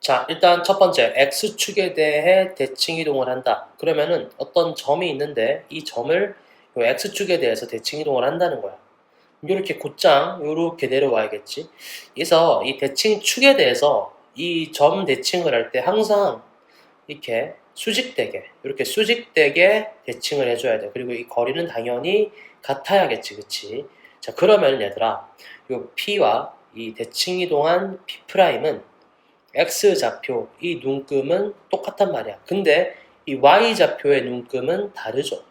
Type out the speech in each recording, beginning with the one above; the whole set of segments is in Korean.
자, 일단 첫 번째, x축에 대해 대칭 이동을 한다. 그러면은 어떤 점이 있는데 이 점을 요 x축에 대해서 대칭 이동을 한다는 거야. 이렇게 곧장 이렇게 내려와야겠지. 그래서 이 대칭 축에 대해서 이 점 대칭을 할 때 항상 이렇게 수직되게 이렇게 수직되게 대칭을 해줘야 돼. 그리고 이 거리는 당연히 같아야겠지, 그치? 자, 그러면 얘들아, 요 p와 이 대칭 이동한 p'은 x좌표 이 눈금은 똑같단 말이야. 근데 이 y좌표의 눈금은 다르죠.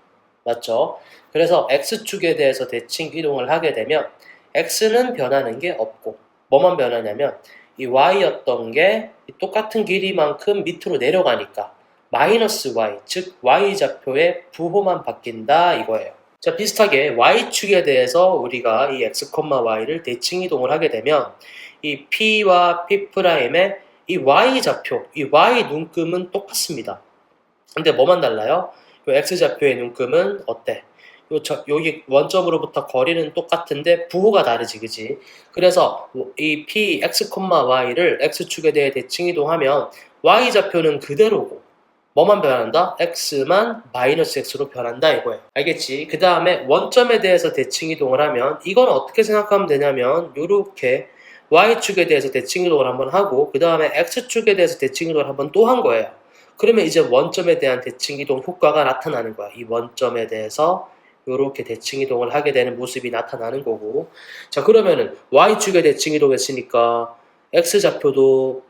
맞죠? 그래서 x축에 대해서 대칭 이동을 하게 되면 x는 변하는 게 없고 뭐만 변하냐면 이 y였던 게 똑같은 길이만큼 밑으로 내려가니까 마이너스 y, 즉 y좌표의 부호만 바뀐다 이거예요. 자, 비슷하게 y축에 대해서 우리가 이 x, y를 대칭 이동을 하게 되면 이 p와 p'의 이 y좌표, 이 y 눈금은 똑같습니다. 근데 뭐만 달라요? 요 x좌표의 눈금은 어때? 여기 원점으로부터 거리는 똑같은데 부호가 다르지, 그지? 그래서 이 p, x, y를 x축에 대해 대칭 이동하면 y좌표는 그대로고 뭐만 변한다? x만 마이너스 x로 변한다 이거예요. 알겠지? 그 다음에 원점에 대해서 대칭 이동을 하면 이건 어떻게 생각하면 되냐면 요렇게 y축에 대해서 대칭 이동을 한번 하고 그 다음에 x축에 대해서 대칭 이동을 한번 또 한 거예요. 그러면 이제 원점에 대한 대칭 이동 효과가 나타나는 거야. 이 원점에 대해서 이렇게 대칭 이동을 하게 되는 모습이 나타나는 거고. 자, 그러면은 y축에 대칭 이동했으니까 x좌표도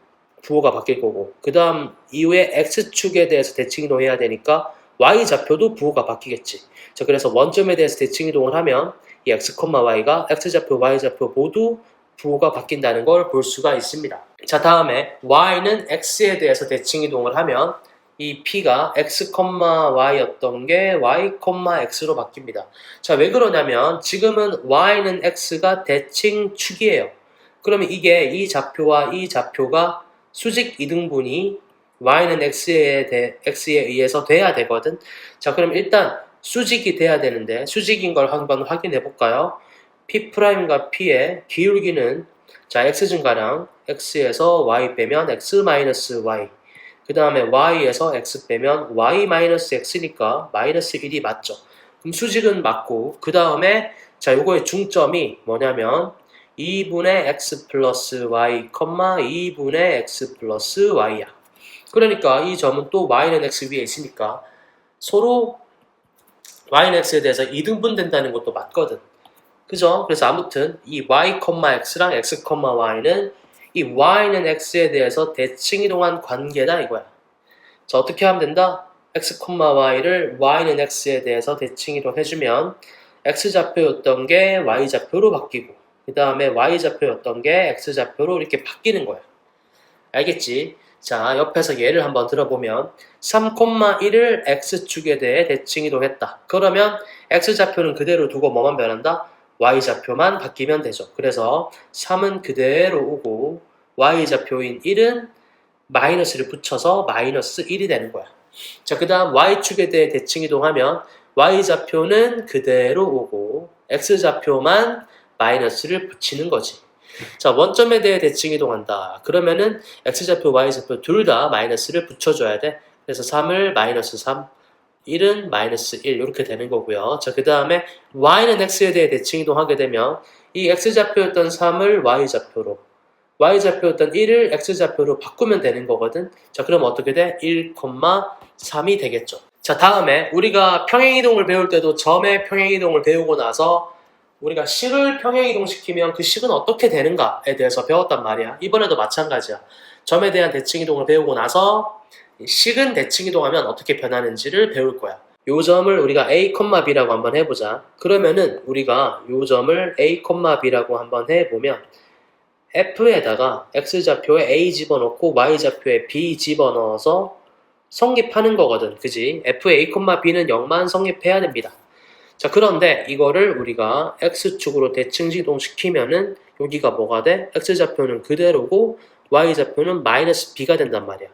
부호가 바뀔 거고 그 다음 이후에 x축에 대해서 대칭 이동해야 되니까 y좌표도 부호가 바뀌겠지. 자, 그래서 원점에 대해서 대칭 이동을 하면 이 x, y가 x좌표, y좌표 모두 부호가 바뀐다는 걸 볼 수가 있습니다. 자, 다음에 y는 x에 대해서 대칭 이동을 하면 이 p가 x, y였던 게 y, x로 바뀝니다. 자, 왜 그러냐면 지금은 y는 x가 대칭 축이에요. 그러면 이게 이 좌표와 이 좌표가 수직 이등분이 y는 x에 의해서 돼야 되거든. 자, 그럼 일단 수직이 돼야 되는데 수직인 걸 한번 확인해 볼까요? P'과 P의 기울기는 자, x 증가량 x에서 y 빼면 x 마이너스 y 그 다음에 y에서 x 빼면 y 마이너스 x니까 마이너스 1이 맞죠. 그럼 수직은 맞고 그 다음에 자, 요거의 중점이 뭐냐면 2분의 x 플러스 y, 2분의 x 플러스 y야. 그러니까 이 점은 또 y는 x 위에 있으니까 서로 y는 x에 대해서 이등분 된다는 것도 맞거든. 그죠? 그래서 아무튼 이 y, x랑 x, y는 이 y는 x에 대해서 대칭 이동한 관계다 이거야. 자, 어떻게 하면 된다? x, y를 y는 x에 대해서 대칭 이동해주면 x좌표였던 게 y좌표로 바뀌고 그 다음에 y좌표였던 게 x좌표로 이렇게 바뀌는 거야. 알겠지? 자, 옆에서 예를 한번 들어보면 3,1을 x축에 대해 대칭 이동했다. 그러면 x좌표는 그대로 두고 뭐만 변한다? y좌표만 바뀌면 되죠. 그래서 3은 그대로 오고 y좌표인 1은 마이너스를 붙여서 마이너스 1이 되는 거야. 자, 그 다음 y축에 대해 대칭 이동하면 y좌표는 그대로 오고 x좌표만 마이너스를 붙이는 거지. 자, 원점에 대해 대칭 이동한다. 그러면은 x좌표, y좌표 둘 다 마이너스를 붙여줘야 돼. 그래서 3을 마이너스 3, 1은 마이너스 1 이렇게 되는 거고요. 자, 그 다음에 y는 x에 대해 대칭 이동하게 되면 이 x좌표였던 3을 y좌표로 y좌표였던 1을 x좌표로 바꾸면 되는 거거든. 자, 그럼 어떻게 돼? 1,3이 되겠죠. 자, 다음에 우리가 평행이동을 배울 때도 점의 평행이동을 배우고 나서 우리가 식을 평행이동시키면 그 식은 어떻게 되는가에 대해서 배웠단 말이야. 이번에도 마찬가지야. 점에 대한 대칭이동을 배우고 나서 식은 대칭이동하면 어떻게 변하는지를 배울 거야. 요 점을 우리가 a, b라고 한번 해보자. 그러면은 우리가 요 점을 a, b라고 한번 해보면 f에다가 x좌표에 a 집어넣고 y좌표에 b 집어넣어서 성립하는 거거든. 그지? f의 a, b는 0만 성립해야 됩니다. 자, 그런데 이거를 우리가 x축으로 대칭 이동시키면은 여기가 뭐가 돼? x좌표는 그대로고 y좌표는 마이너스 b가 된단 말이야.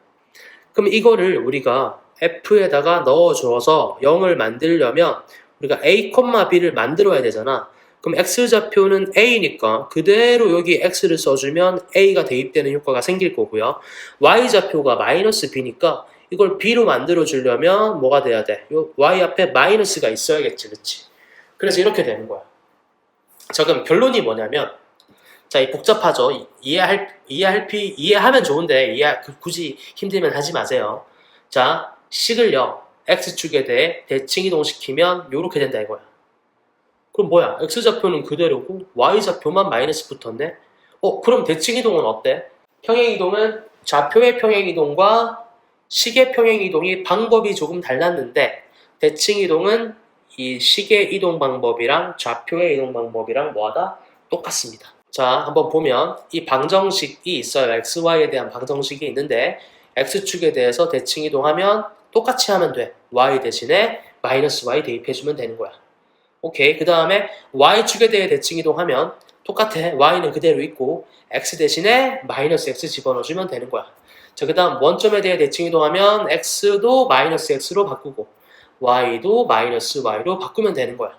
그럼 이거를 우리가 f에다가 넣어줘서 0을 만들려면 우리가 a, b를 만들어야 되잖아. 그럼 x좌표는 a니까 그대로 여기 x를 써주면 a가 대입되는 효과가 생길 거고요. y좌표가 마이너스 b니까 이걸 b로 만들어 주려면 뭐가 돼야 돼? 요 y 앞에 마이너스가 있어야겠지, 그렇지? 그래서 이렇게 되는 거야. 자, 그럼 결론이 뭐냐면, 자, 이 복잡하죠? 이해하면 좋은데, 굳이 힘들면 하지 마세요. 자, 식을요, x축에 대해 대칭 이동시키면 요렇게 된다 이거야. 그럼 뭐야? x좌표는 그대로고, y좌표만 마이너스 붙었네? 그럼 대칭 이동은 어때? 평행 이동은 좌표의 평행 이동과 식의 평행 이동이 방법이 조금 달랐는데, 대칭 이동은 이 식의 이동 방법이랑 좌표의 이동 방법이랑 뭐하다? 똑같습니다. 자, 한번 보면 이 방정식이 있어요. xy에 대한 방정식이 있는데 x축에 대해서 대칭 이동하면 똑같이 하면 돼. y 대신에 마이너스 y 대입해주면 되는 거야. 오케이. 그 다음에 y축에 대해 대칭 이동하면 똑같아. y는 그대로 있고 x 대신에 마이너스 x 집어넣어주면 되는 거야. 자, 그 다음 원점에 대해 대칭 이동하면 x도 마이너스 x로 바꾸고 y도 마이너스 y로 바꾸면 되는 거야.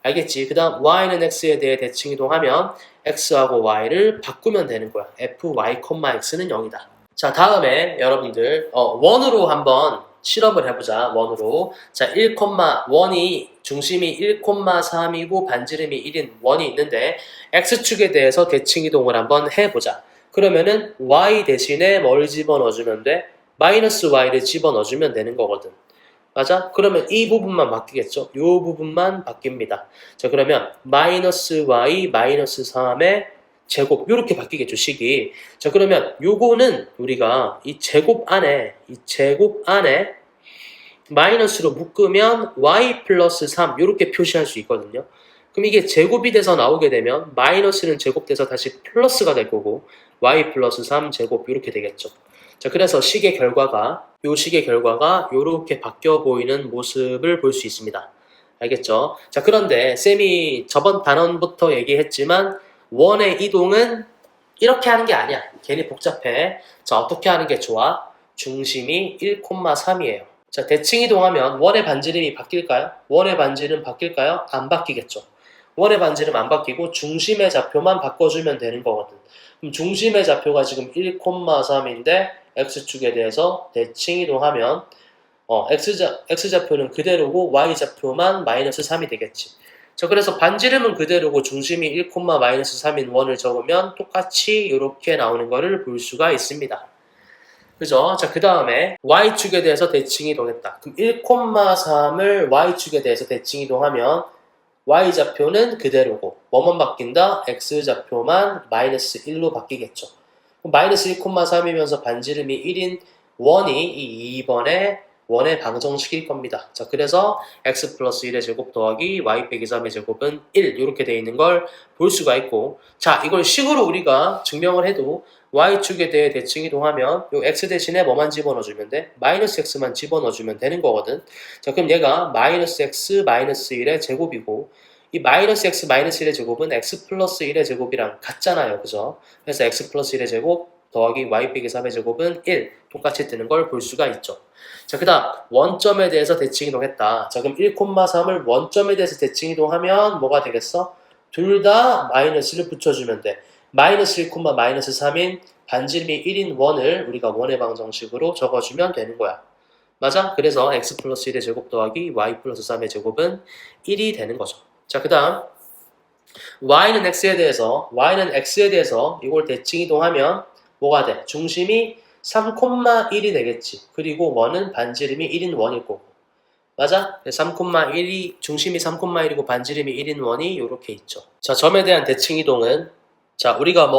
알겠지? 그 다음 y는 x에 대해 대칭 이동하면 x하고 y를 바꾸면 되는 거야. fy, x는 0이다. 자, 다음에 여러분들 원으로 한번 실험을 해보자. 원으로. 자, 1,1이 중심이 1,3이고 반지름이 1인 원이 있는데 x축에 대해서 대칭 이동을 한번 해보자. 그러면은 y 대신에 뭘 집어넣어주면 돼? 마이너스 y를 집어넣어주면 되는 거거든. 맞아? 그러면 이 부분만 바뀌겠죠? 이 부분만 바뀝니다. 자, 그러면 마이너스 y 마이너스 3의 제곱 이렇게 바뀌겠죠, 식이. 자, 그러면 요거는 우리가 이 제곱 안에 마이너스로 묶으면 y 플러스 3 이렇게 표시할 수 있거든요. 그럼 이게 제곱이 돼서 나오게 되면 마이너스는 제곱돼서 다시 플러스가 될 거고 y 플러스 3 제곱 이렇게 되겠죠. 자, 그래서 식의 결과가 이렇게 바뀌어 보이는 모습을 볼 수 있습니다. 알겠죠? 자, 그런데 쌤이 저번 단원부터 얘기했지만 원의 이동은 이렇게 하는 게 아니야. 괜히 복잡해. 자, 어떻게 하는 게 좋아? 중심이 1,3이에요. 자, 대칭 이동하면 원의 반지름이 바뀔까요? 원의 반지름 바뀔까요? 안 바뀌겠죠. 원의 반지름 안 바뀌고 중심의 좌표만 바꿔주면 되는 거거든. 그럼 중심의 좌표가 지금 1,3인데 x축에 대해서 대칭 이동하면 x좌표는 그대로고 y좌표만 마이너스 3이 되겠지. 자, 그래서 반지름은 그대로고 중심이 1, 마이너스 3인 원을 적으면 똑같이 이렇게 나오는 거를 볼 수가 있습니다. 그죠? 자, 그 다음에 y축에 대해서 대칭 이동했다. 그럼 1,3을 y축에 대해서 대칭 이동하면 y좌표는 그대로고 뭐만 바뀐다? x좌표만 마이너스 1로 바뀌겠죠. 마이너스 1,3이면서 반지름이 1인 원이 이 2번의 원의 방정식일 겁니다. 자, 그래서 x 플러스 1의 제곱 더하기 y 빼기 3의 제곱은 1 이렇게 되어 있는 걸 볼 수가 있고, 자, 이걸 식으로 우리가 증명을 해도 y축에 대해 대칭 이동하면 요 x 대신에 뭐만 집어넣어주면 돼? 마이너스 x만 집어넣어주면 되는 거거든. 자, 그럼 얘가 마이너스 x 마이너스 1의 제곱이고 이 마이너스 x 마이너스 1의 제곱은 x 플러스 1의 제곱이랑 같잖아요. 그죠? 그래서 x 플러스 1의 제곱 더하기 y 빼기 3의 제곱은 1 똑같이 뜨는 걸 볼 수가 있죠. 자, 그 다음 원점에 대해서 대칭 이동했다. 자, 그럼 1,3을 원점에 대해서 대칭 이동하면 뭐가 되겠어? 둘 다 마이너스를 붙여주면 돼. 마이너스 1, 마이너스 3인 반지름이 1인 원을 우리가 원의 방정식으로 적어주면 되는 거야. 맞아? 그래서 x 플러스 1의 제곱 더하기 y 플러스 3의 제곱은 1이 되는 거죠. 자, 그 다음 y는 x에 대해서 이걸 대칭 이동하면 뭐가 돼? 중심이 3,1이 되겠지. 그리고 원은 반지름이 1인 원일 거고. 맞아? 3,1이 중심이 3,1이고 반지름이 1인 원이 이렇게 있죠. 자, 점에 대한 대칭 이동은 자, 우리가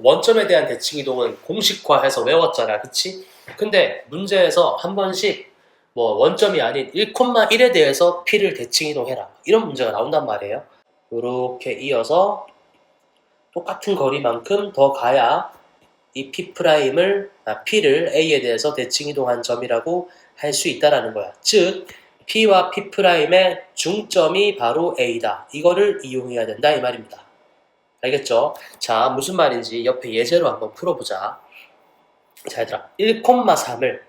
원점에 대한 대칭 이동은 공식화해서 외웠잖아. 그치? 근데 문제에서 한 번씩 원점이 아닌 1,1에 대해서 p를 대칭 이동해라. 이런 문제가 나온단 말이에요. 이렇게 이어서 똑같은 거리만큼 더 가야 이 p'를 a에 대해서 대칭 이동한 점이라고 할 수 있다라는 거야. 즉 p와 p'의 중점이 바로 a다. 이거를 이용해야 된다 이 말입니다. 알겠죠? 자, 무슨 말인지 옆에 예제로 한번 풀어보자. 자, 얘들아 1,3을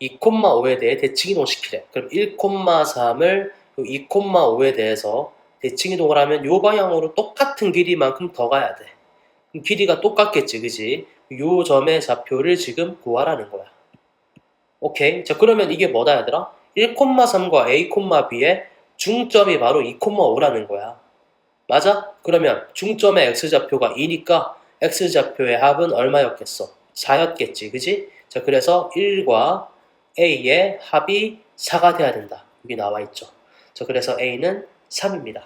2,5에 대해 대칭 이동시키래. 그럼 1,3을 2,5에 대해서 대칭 이동을 하면 요 방향으로 똑같은 길이만큼 더 가야 돼. 그럼 길이가 똑같겠지, 그지? 요 점의 좌표를 지금 구하라는 거야. 오케이. 자, 그러면 이게 뭐다, 얘들아? 1,3과 A, B의 중점이 바로 2,5라는 거야. 맞아? 그러면 중점의 x좌표가 2니까 x좌표의 합은 얼마였겠어? 4였겠지, 그지? 자, 그래서 1과 a의 합이 4가 돼야 된다. 여기 나와 있죠. 자, 그래서 a는 3입니다.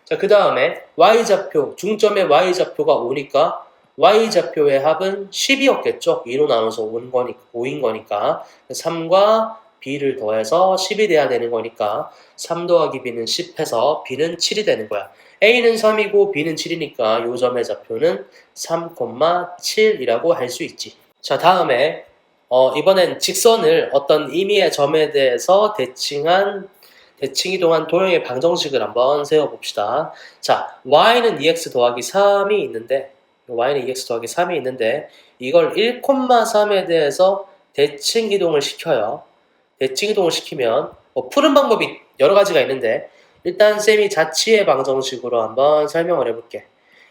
자, 그 다음에 y좌표, 중점의 y좌표가 5니까 y좌표의 합은 10이었겠죠? 2로 나눠서 5인 거니까 3과 b를 더해서 10이 돼야 되는 거니까 3 더하기 b는 10 해서 b는 7이 되는 거야. a는 3이고 b는 7이니까 요 점의 좌표는 3,7이라고 할 수 있지. 자, 다음에 이번엔 직선을 어떤 임의의 점에 대해서 대칭 이동한 도형의 방정식을 한번 세워봅시다. 자, y는 2x 더하기 3이 있는데 y는 2x 더하기 3이 있는데 이걸 1,3에 대해서 대칭 이동을 시켜요. 대칭 이동을 시키면 푸는 방법이 여러 가지가 있는데 일단 쌤이 자취의 방정식으로 한번 설명을 해볼게.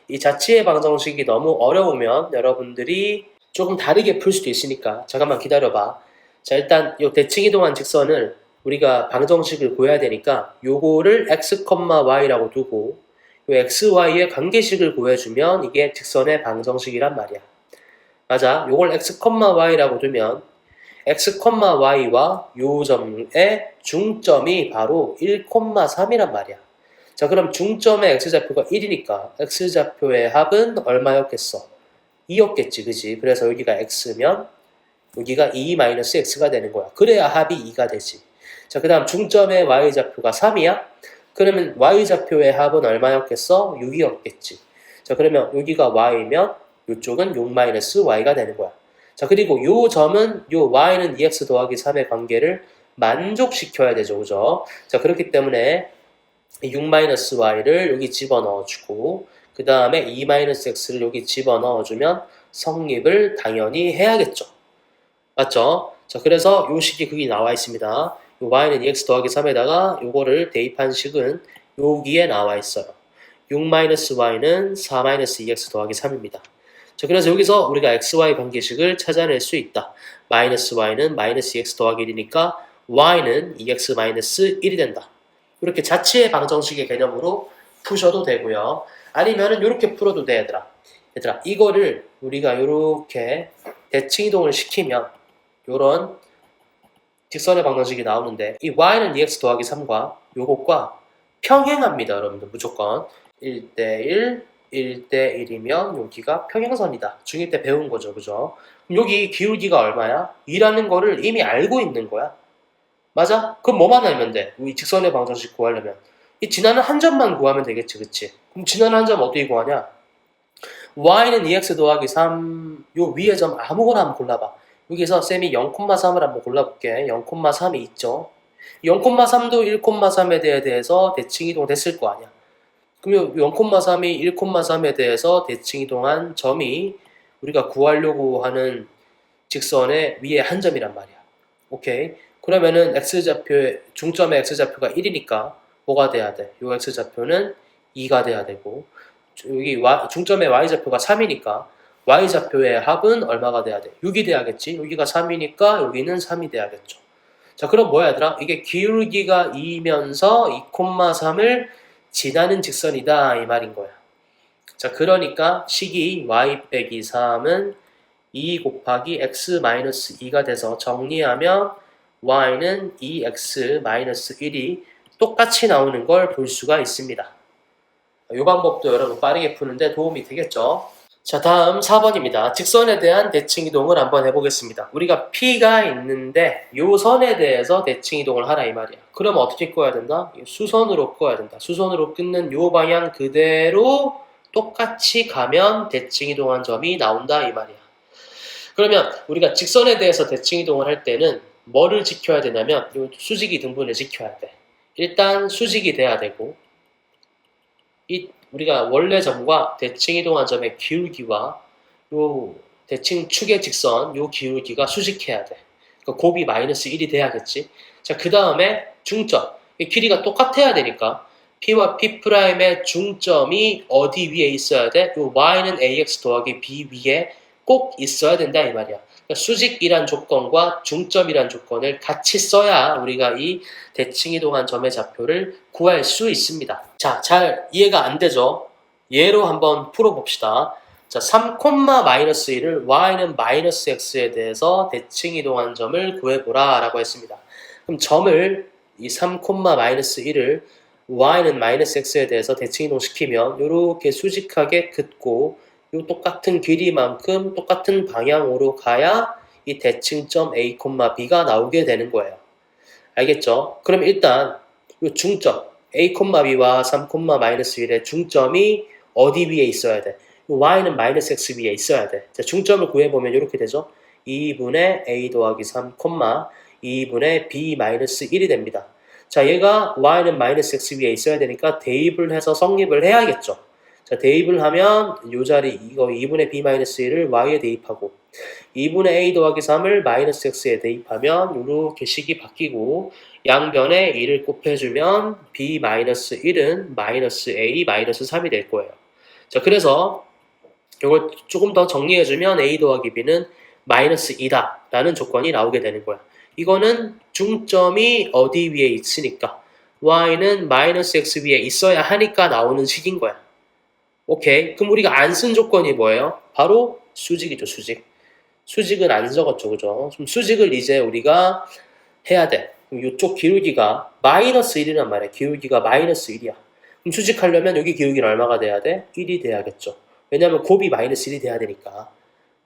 이 자취의 방정식이 너무 어려우면 여러분들이 조금 다르게 풀 수도 있으니까 잠깐만 기다려봐. 자, 일단 이 대칭 이동한 직선을 우리가 방정식을 구해야 되니까 요거를 x, y라고 두고 요 x, y의 관계식을 구해주면 이게 직선의 방정식이란 말이야. 맞아. 요걸 x, y라고 두면 x, y와 요 점의 중점이 바로 1,3이란 말이야. 자, 그럼 중점의 x좌표가 1이니까 x좌표의 합은 얼마였겠어? 2였겠지, 그지? 그래서 여기가 x면 여기가 2-x가 되는 거야. 그래야 합이 2가 되지. 자, 그 다음 중점의 y좌표가 3이야? 그러면 y좌표의 합은 얼마였겠어? 6이었겠지. 자, 그러면 여기가 y면 이쪽은 6-y가 되는 거야. 자, 그리고 요 점은 요 y는 2x 더하기 3의 관계를 만족시켜야 되죠, 그죠? 자, 그렇기 때문에 6-y를 여기 집어넣어주고 그 다음에 2-x를 여기 집어넣어주면 성립을 당연히 해야겠죠. 맞죠? 자, 그래서 요 식이 거기 나와 있습니다. 요 y는 2x 더하기 3에다가 요거를 대입한 식은 여기에 나와 있어요. 6-y는 4-2x 더하기 3입니다. 자, 그래서 여기서 우리가 xy 관계식을 찾아낼 수 있다. y는 -2x 더하기 1이니까 y는 2x-1이 된다. 이렇게 자취의 방정식의 개념으로 푸셔도 되고요. 아니면은 이렇게 풀어도 돼, 얘들아. 이거를 우리가 이렇게 대칭 이동을 시키면 요런 직선의 방정식이 나오는데 이 y는 2x 더하기 3과 요것과 평행합니다, 여러분들. 무조건 1대1 1대1이면 여기가 평행선이다. 중1 때 배운 거죠, 그죠? 그럼 여기 기울기가 얼마야? 2라는 거를 이미 알고 있는 거야. 맞아? 그럼 뭐만 알면 돼? 이 직선의 방정식 구하려면 이 지나는 한 점만 구하면 되겠지, 그치? 그럼 지나는 한 점 어떻게 구하냐? y는 2x 더하기 3, 요 위에 점 아무거나 한번 골라봐. 여기서 쌤이 0,3을 한번 골라볼게. 0,3이 있죠? 0,3도 1,3에 대해서 대칭 이동 됐을 거 아니야. 그러면 0,3이 1,3에 대해서 대칭 이동한 점이 우리가 구하려고 하는 직선의 위에 한 점이란 말이야. 오케이? 그러면은 중점의 x좌표가 1이니까 뭐가 돼야 돼? 요 x좌표는 2가 돼야 되고 여기 중점의 y좌표가 3이니까 y좌표의 합은 얼마가 돼야 돼? 6이 돼야겠지? 여기가 3이니까 여기는 3이 돼야겠죠. 자, 그럼 뭐야, 얘들아? 이게 기울기가 2면서 2,3을 지나는 직선이다, 이 말인 거야. 자, 그러니까 식이 y 빼기 3은 2 곱하기 x-2가 돼서 정리하면 y는 2x-1이 똑같이 나오는 걸 볼 수가 있습니다. 이 방법도 여러분 빠르게 푸는데 도움이 되겠죠? 자, 다음 4번입니다. 직선에 대한 대칭 이동을 한번 해보겠습니다. 우리가 P가 있는데 요 선에 대해서 대칭 이동을 하라 이 말이야. 그럼 어떻게 꺼야 된다? 수선으로 꺼야 된다. 수선으로 끊는 요 방향 그대로 똑같이 가면 대칭 이동한 점이 나온다 이 말이야. 그러면 우리가 직선에 대해서 대칭 이동을 할 때는 뭐를 지켜야 되냐면 요 수직이 등분을 지켜야 돼. 일단 수직이 돼야 되고 우리가 원래 점과 대칭 이동한 점의 기울기와 요 대칭 축의 직선 요 기울기가 수직해야 돼. 그러니까 곱이 -1이 돼야겠지. 자, 그 다음에 중점. 이 길이가 똑같아야 되니까 P와 P'의 중점이 어디 위에 있어야 돼? 요 Y는 AX 더하기 B 위에 꼭 있어야 된다 이 말이야. 그러니까 수직이란 조건과 중점이란 조건을 같이 써야 우리가 이 대칭이동한 점의 좌표를 구할 수 있습니다. 자, 잘 이해가 안 되죠? 예로 한번 풀어봅시다. 자, 3, 마이너스 1을 y는 마이너스 x에 대해서 대칭이동한 점을 구해보라 라고 했습니다. 그럼 점을 이 3, 마이너스 1을 y는 마이너스 x에 대해서 대칭이동시키면 이렇게 수직하게 긋고 이 똑같은 길이만큼 똑같은 방향으로 가야 이 대칭점 a, b가 나오게 되는 거예요. 알겠죠? 그럼 일단 이 중점 a, b와 3, 마이너스 1의 중점이 어디 위에 있어야 돼? y는 마이너스 x 위에 있어야 돼. 자, 중점을 구해보면 이렇게 되죠? 2분의 a 더하기 3, 2분의 b 마이너스 1이 됩니다. 자, 얘가 y는 마이너스 x 위에 있어야 되니까 대입을 해서 성립을 해야겠죠. 자, 대입을 하면 이 자리 이거 2분의 b 마이너스 1을 y에 대입하고 2분의 a 더하기 3을 마이너스 x에 대입하면 이렇게 식이 바뀌고 양변에 2를 곱해주면 b 마이너스 1은 마이너스 a 마이너스 3이 될 거예요. 자, 그래서 이걸 조금 더 정리해주면 a 더하기 b는 마이너스 2다 라는 조건이 나오게 되는 거야. 이거는 중점이 어디 위에 있으니까 y는 마이너스 x 위에 있어야 하니까 나오는 식인 거야. 오케이. 그럼 우리가 안 쓴 조건이 뭐예요? 바로 수직이죠, 수직. 수직은 안 적었죠, 그죠? 그럼 수직을 이제 우리가 해야 돼. 그럼 이쪽 기울기가 마이너스 1이란 말이야. 기울기가 마이너스 1이야. 그럼 수직하려면 여기 기울기는 얼마가 돼야 돼? 1이 돼야겠죠. 왜냐면 곱이 마이너스 1이 돼야 되니까.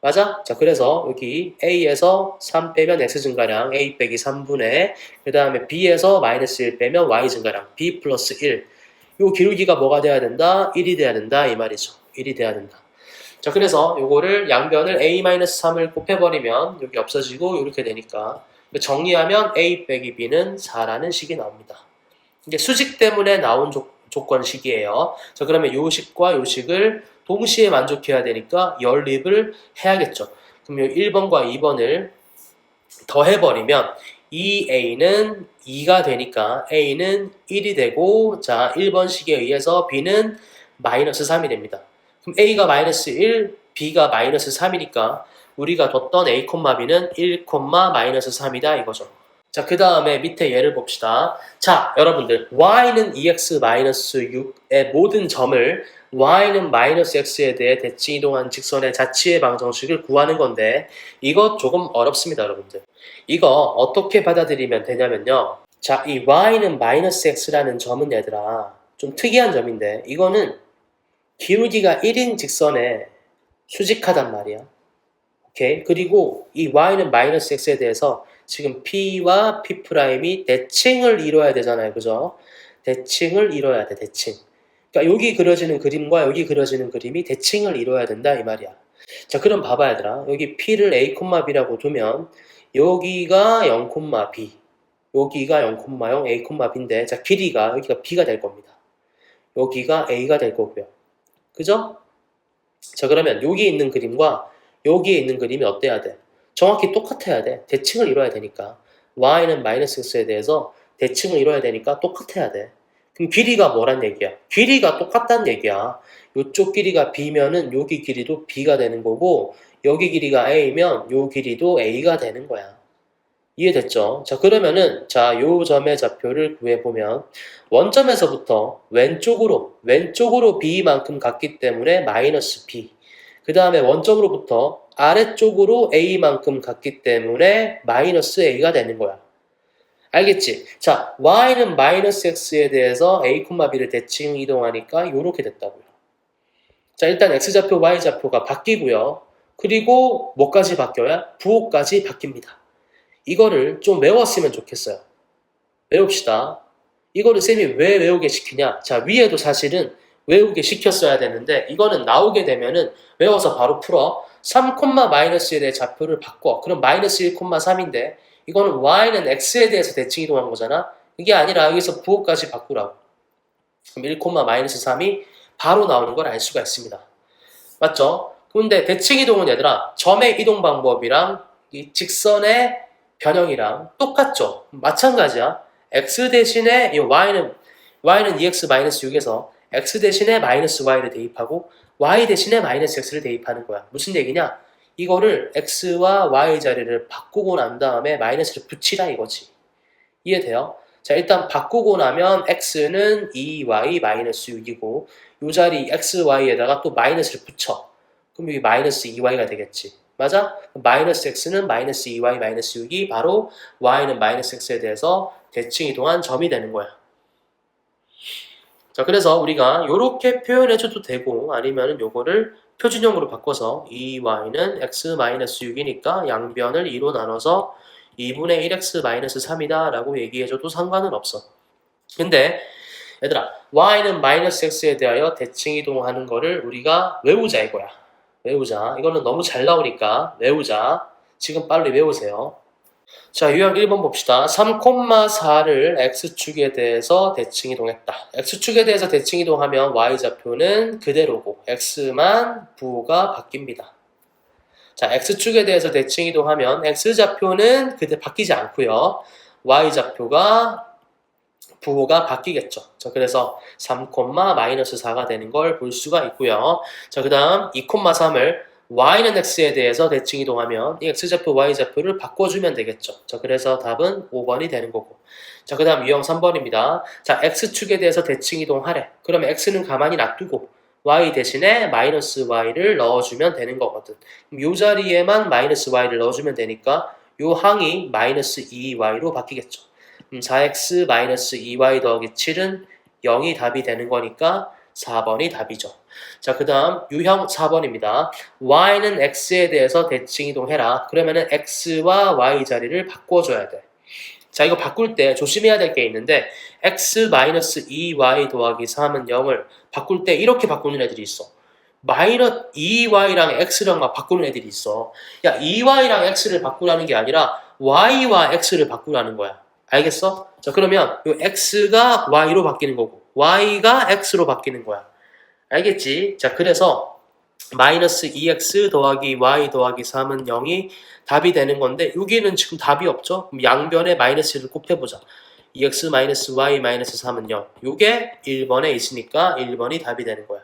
맞아? 자, 그래서 여기 A에서 3 빼면 X 증가량 A 빼기 3분의 그 다음에 B에서 마이너스 1 빼면 Y 증가량 B 플러스 1. 요 기울기가 뭐가 돼야 된다? 1이 돼야 된다 이 말이죠. 1이 돼야 된다. 자, 그래서 요거를 양변을 A-3을 곱해버리면 여기 없어지고 이렇게 되니까 정리하면 A 빼기 B는 4라는 식이 나옵니다. 이게 수직 때문에 나온 조건식이에요. 자, 그러면 요 식과 요 식을 동시에 만족해야 되니까 연립을 해야겠죠. 그럼 요 1번과 2번을 더해버리면 2a는 2가 되니까 a는 1이 되고 자 1번식에 의해서 b는 마이너스 3이 됩니다. 그럼 a가 마이너스 1, b가 마이너스 3이니까 우리가 뒀던 a, b는 1, 마이너스 3이다 이거죠. 자, 그 다음에 밑에 예를 봅시다. 자, 여러분들 y는 2x-6의 모든 점을 y는 마이너스 x에 대해 대칭 이동한 직선의 자치의 방정식을 구하는 건데 이거 조금 어렵습니다, 여러분들. 이거 어떻게 받아들이면 되냐면요. 자, 이 y는 마이너스 x라는 점은 얘들아 좀 특이한 점인데 이거는 기울기가 1인 직선에 수직하단 말이야. 오케이? 그리고 이 y는 마이너스 x에 대해서 지금 P와 P'이 대칭을 이뤄야 되잖아요. 그죠? 대칭을 이뤄야 돼, 대칭. 그러니까 여기 그려지는 그림과 여기 그려지는 그림이 대칭을 이뤄야 된다, 이 말이야. 자, 그럼 봐봐, 얘들아. 여기 P를 A, B라고 두면 여기가 0, B. 여기가 0, A, B인데 자, 길이가 여기가 B가 될 겁니다. 여기가 A가 될 거고요. 그죠? 자, 그러면 여기 있는 그림과 여기에 있는 그림이 어때야 돼? 정확히 똑같아야 돼. 대칭을 이뤄야 되니까. y는 마이너스 x에 대해서 대칭을 이뤄야 되니까 똑같아야 돼. 그럼 길이가 뭐란 얘기야? 길이가 똑같다는 얘기야. 이쪽 길이가 b면은 여기 길이도 b가 되는 거고 여기 길이가 a면 요 길이도 a가 되는 거야. 이해됐죠? 자, 그러면은 자, 요 점의 좌표를 구해보면 원점에서부터 왼쪽으로 b만큼 갔기 때문에 마이너스 b. 그 다음에 원점으로부터 아래쪽으로 a만큼 갔기 때문에 마이너스 a가 되는 거야. 알겠지? 자, y는 마이너스 x에 대해서 a, b를 대칭 이동하니까 이렇게 됐다고요. 자, 일단 x좌표, y좌표가 바뀌고요. 그리고 뭐까지 바뀌어야? 부호까지 바뀝니다. 이거를 좀 외웠으면 좋겠어요. 외웁시다. 이거를 쌤이 왜 외우게 시키냐? 자, 위에도 사실은 외우게 시켰어야 되는데 이거는 나오게 되면은 외워서 바로 풀어. 3, 마이너스에 대해 좌표를 바꿔. 그럼 마이너스 1, 3인데 이거는 y는 x에 대해서 대칭 이동한 거잖아. 이게 아니라 여기서 부호까지 바꾸라고. 그럼 1, 마이너스 3이 바로 나오는 걸 알 수가 있습니다. 맞죠? 근데 대칭 이동은 얘들아 점의 이동 방법이랑 이 직선의 변형이랑 똑같죠? 마찬가지야. x 대신에 이 y는 y는 2x-6에서 x 대신에 마이너스 y를 대입하고 y 대신에 마이너스 x를 대입하는 거야. 무슨 얘기냐? 이거를 x와 y 자리를 바꾸고 난 다음에 마이너스를 붙이라 이거지. 이해돼요? 자, 일단 바꾸고 나면 x는 2y-6이고 이 자리 x, y에다가 또 마이너스를 붙여. 그럼 여기 마이너스 2y가 되겠지. 맞아? 마이너스 x는 마이너스 2y-6이 바로 y는 마이너스 x에 대해서 대칭 이동한 점이 되는 거야. 자, 그래서 우리가 이렇게 표현해줘도 되고 아니면 요거를 표준형으로 바꿔서 2y는 x-6이니까 양변을 2로 나눠서 2분의 1x-3이다 라고 얘기해줘도 상관은 없어. 근데 얘들아 y는 마이너스 x에 대하여 대칭 이동하는 거를 우리가 외우자 이거야. 외우자. 이거는 너무 잘 나오니까 외우자. 지금 빨리 외우세요. 자, 유형 1번 봅시다. 3,4를 x축에 대해서 대칭 이동했다. x축에 대해서 대칭 이동하면 y좌표는 그대로고 x만 부호가 바뀝니다. 자, x축에 대해서 대칭 이동하면 x좌표는 그대 바뀌지 않고요. y좌표가 부호가 바뀌겠죠. 자, 그래서 3,-4가 되는 걸 볼 수가 있고요. 자, 그 다음 2,3을 y는 x에 대해서 대칭 이동하면 이 x좌표, y좌표를 바꿔주면 되겠죠. 자, 그래서 답은 5번이 되는 거고. 자, 그 다음 유형 3번입니다. 자, x축에 대해서 대칭 이동하래. 그러면 x는 가만히 놔두고 y 대신에 마이너스 y를 넣어주면 되는 거거든. 그럼 이 자리에만 마이너스 y를 넣어주면 되니까 이 항이 마이너스 2y로 바뀌겠죠. 4x 마이너스 2y 더하기 7은 0이 답이 되는 거니까 4번이 답이죠. 자, 그 다음 유형 4번입니다. y는 x에 대해서 대칭 이동해라. 그러면은 x와 y 자리를 바꿔줘야 돼. 자, 이거 바꿀 때 조심해야 될 게 있는데 x 마이너스 2y 더하기 3은 0을 바꿀 때 이렇게 바꾸는 애들이 있어. 마이너스 2y랑 x랑 막 바꾸는 애들이 있어. 야, 2y랑 x를 바꾸라는 게 아니라 y와 x를 바꾸라는 거야. 알겠어? 자, 그러면 이 x가 y로 바뀌는 거고 y가 x로 바뀌는 거야. 알겠지? 자, 그래서 마이너스 2x 더하기 y 더하기 3은 0이 답이 되는 건데 여기는 지금 답이 없죠? 그럼 양변에 마이너스를 곱해보자. 2x 마이너스 y 마이너스 3은 0. 요게 1번에 있으니까 1번이 답이 되는 거야.